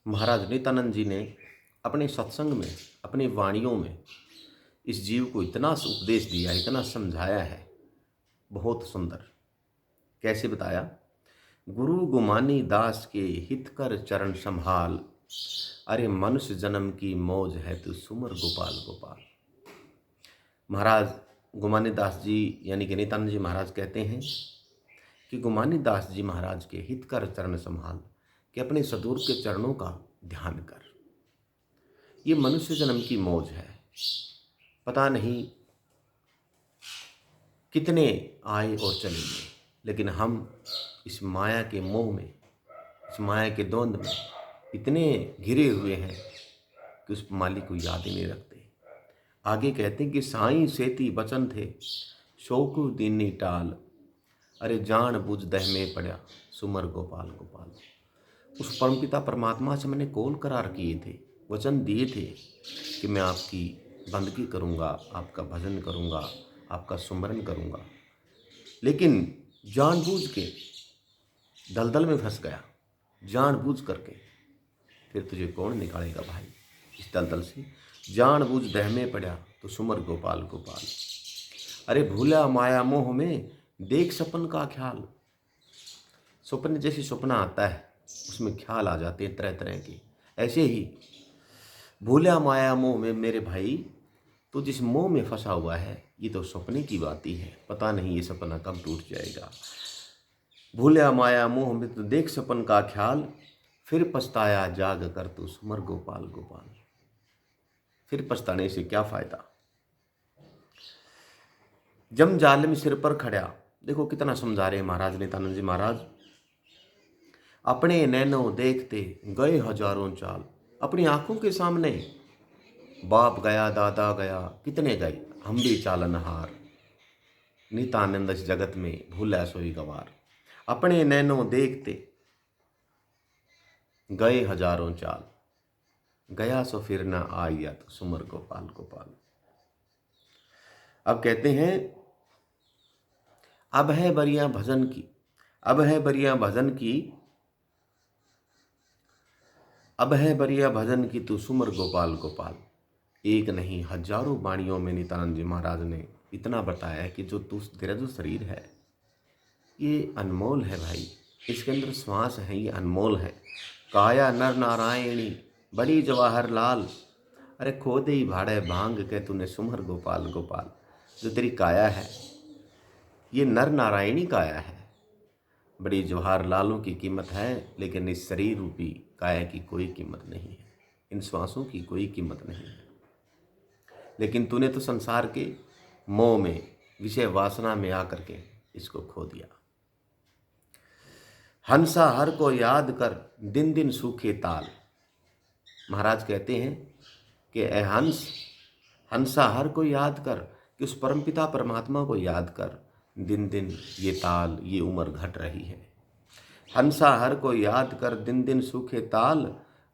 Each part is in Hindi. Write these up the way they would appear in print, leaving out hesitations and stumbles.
महाराज नित्यानंद जी ने अपने सत्संग में, अपनी वाणियों में इस जीव को इतना उपदेश दिया, इतना समझाया है, बहुत सुंदर। कैसे बताया? गुरु गुमानी दास के हित कर चरण संभाल, अरे मनुष्य जन्म की मौज है तू सुमर गोपाल गोपाल। महाराज गुमानी दास जी यानी कि नित्यानंद जी महाराज कहते हैं कि गुमानी दास जी महाराज के हित कर चरण संभाल, कि अपने सदगुरु के चरणों का ध्यान कर। ये मनुष्य जन्म की मौज है। पता नहीं कितने आए और चले गए, लेकिन हम इस माया के मोह में, इस माया के द्वंद में इतने घिरे हुए हैं कि उस मालिक को याद ही नहीं रखते। आगे कहते हैं कि साईं सेती बचन थे, शोकु दीनी टाल, अरे जान बुझ दह में पड़ा सुमर गोपाल गोपाल। उस परमपिता परमात्मा से मैंने कौल करार किए थे, वचन दिए थे कि मैं आपकी बंदगी करूँगा, आपका भजन करूँगा, आपका सुमरन करूँगा, लेकिन जानबूझ के दलदल में फंस गया। जानबूझ करके फिर तुझे कौन निकालेगा भाई इस दलदल से? जानबूझ दह में पड़ा तो सुमर गोपाल गोपाल। अरे भूला माया मोह में देख सपन का ख्याल। सपन जैसे सपना आता है उसमें ख्याल आ जाते हैं तरह तरह के। ऐसे ही भूला माया मोह में मेरे भाई, तो जिस मोह में फंसा हुआ है ये तो सपने की बात ही है, पता नहीं ये सपना कब टूट जाएगा। भूला माया मोह में तो देख सपन का ख्याल, फिर पछताया जाग कर तू सुमर गोपाल गोपाल। फिर पछताने से क्या फायदा? जम जालिम सिर पर खड़ा। देखो कितना समझा रहे हैं महाराज नित्यानंद जी महाराज। अपने नैनों देखते गए हजारों चाल। अपनी आंखों के सामने बाप गया, दादा गया, कितने गए, हम भी चालनहार। नित्यानंद इस जगत में भूला सोई गवार। अपने नैनों देखते गए हजारों चाल, गया सो फिर ना आया तो सुमर गोपाल गोपाल। अब कहते हैं अब है बरियां भजन की, अब है बरियां भजन की, अब है बरिया भजन की तू सुमर गोपाल गोपाल। एक नहीं हजारों वाणियों में नित्यानंद जी महाराज ने इतना बताया कि जो तेरा जो शरीर है ये अनमोल है भाई, इसके अंदर श्वास है, ये अनमोल है। काया नर नारायणी बड़ी जवाहर लाल, अरे खो दे ही भाड़े भांग के तूने सुमर गोपाल गोपाल। जो तेरी काया है ये नर नारायणी काया है, बड़ी जवाहर लालों की कीमत है, लेकिन इस शरीर रूपी काया की कोई कीमत नहीं है, इन श्वासों की कोई कीमत नहीं है। लेकिन तूने तो संसार के मोह में, विषय वासना में आकर के इसको खो दिया। हंसा हर को याद कर दिन दिन सूखे ताल। महाराज कहते हैं कि ए हंस, हंसा हर को याद कर, कि उस परमपिता परमात्मा को याद कर। दिन दिन ये ताल, ये उम्र घट रही है। हंसा हर को याद कर दिन दिन सूखे ताल,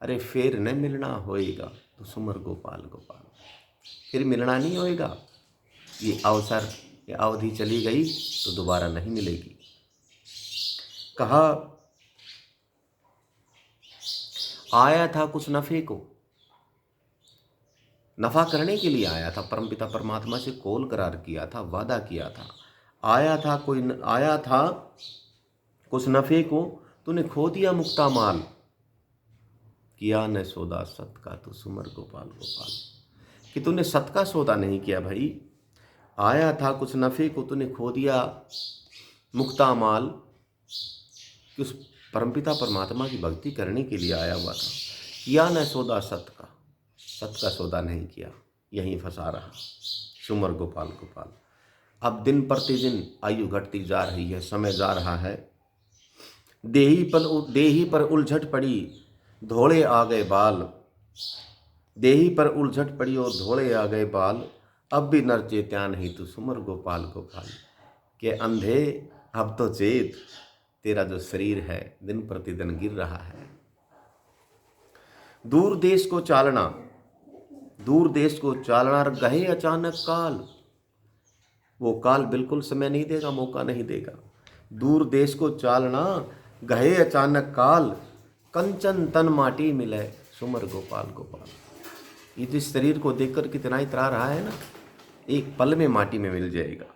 अरे फिर न मिलना होएगा तो सुमर गोपाल गोपाल। फिर मिलना नहीं होएगा, ये अवसर, ये अवधि चली गई तो दोबारा नहीं मिलेगी। कहा आया था कुछ नफे को, नफा करने के लिए आया था, परमपिता परमात्मा से कौल करार किया था, वादा किया था। आया था कुछ नफे को, तूने खो दिया मुक्ता माल। किया न सौदा सत का तो सुमर गोपाल गोपाल। कि तूने सत का सौदा नहीं किया भाई। आया था कुछ नफे को, तूने खो दिया मुक्ता माल, कि उस परमपिता परमात्मा की भक्ति करने के लिए आया हुआ था। किया न सौदा सत का सौदा नहीं किया, यहीं फंसा रहा सुमर गोपाल गोपाल। अब दिन प्रतिदिन आयु घटती जा रही है, समय जा रहा है। देही पर उलझट पड़ी धोले आ गए बाल, देही पर उलझट पड़ी और धोले आ गए बाल। अब भी नर चेत्या नहीं तू सुमर गोपाल गोपाल। के अंधे अब तो चेत, तेरा जो शरीर है दिन प्रतिदिन गिर रहा है। दूर देश को चालना, दूर देश को चालना, गहे अचानक काल। वो काल बिल्कुल समय नहीं देगा, मौका नहीं देगा। दूर देश को चालना, गहे अचानक काल, कंचन तन माटी मिले सुमर गोपाल गोपाल। ये जिस शरीर को देखकर कितना इतरा रहा है ना, एक पल में माटी में मिल जाएगा।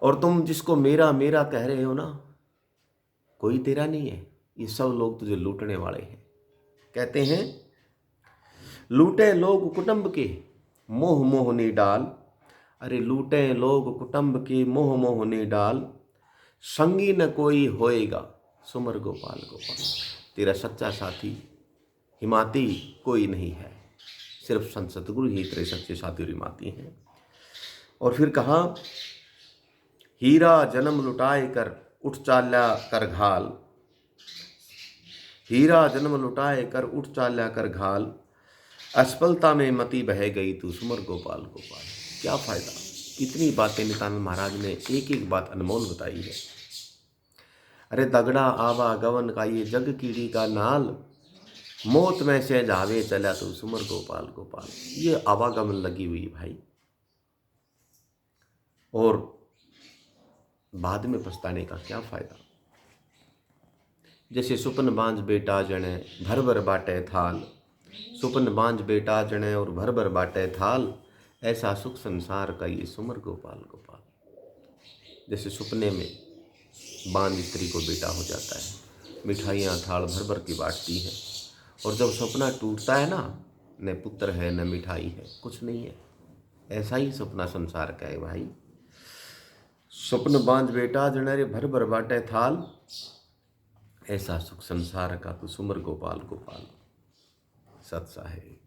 और तुम जिसको मेरा मेरा कह रहे हो ना, कोई तेरा नहीं है, ये सब लोग तुझे लूटने वाले हैं। कहते हैं लूटे लोग कुटुंब के मोह मोहनी डाल। अरे लूटे लोग कुटुंब के मोह मोहनी डाल, संगी न कोई होएगा सुमर गोपाल गोपाल। तेरा सच्चा साथी हिमाती कोई नहीं है, सिर्फ संत सतगुरु ही तेरे सच्चे साथी और हिमाती हैं। और फिर कहा हीरा जन्म लुटाए कर उठ चाल्या कर घाल। हीरा जन्म लुटाए कर उठ चाल्या कर घाल, असफलता में मती बह गई तू सुमर गोपाल गोपाल। क्या फायदा। इतनी बातें नित्यानंद महाराज ने एक एक बात अनमोल बताई है। अरे दगड़ा आवागमन का ये जग कीड़ी का नाल, मौत में से जावे चला तू सुमर गोपाल गोपाल। ये आवागमन लगी हुई भाई, और बाद में पछताने का क्या फायदा। जैसे सुपन बांझ बेटा जने भर भर बाटे थाल, सुपन बांझ बेटा जने और भर भर बाटे थाल, ऐसा सुख संसार का ये सुमर गोपाल गोपाल। जैसे सुपने में बांझ स्त्री को बेटा हो जाता है, मिठाइयाँ थाल भर भर की बांटती है, और जब सपना टूटता है ना, न पुत्र है न मिठाई है, कुछ नहीं है। ऐसा ही सपना संसार का है भाई। स्वप्न बांझ बेटा जने भर भर बाटे थाल, ऐसा सुख संसार का तू सुमर गोपाल गोपाल। सत साहेब।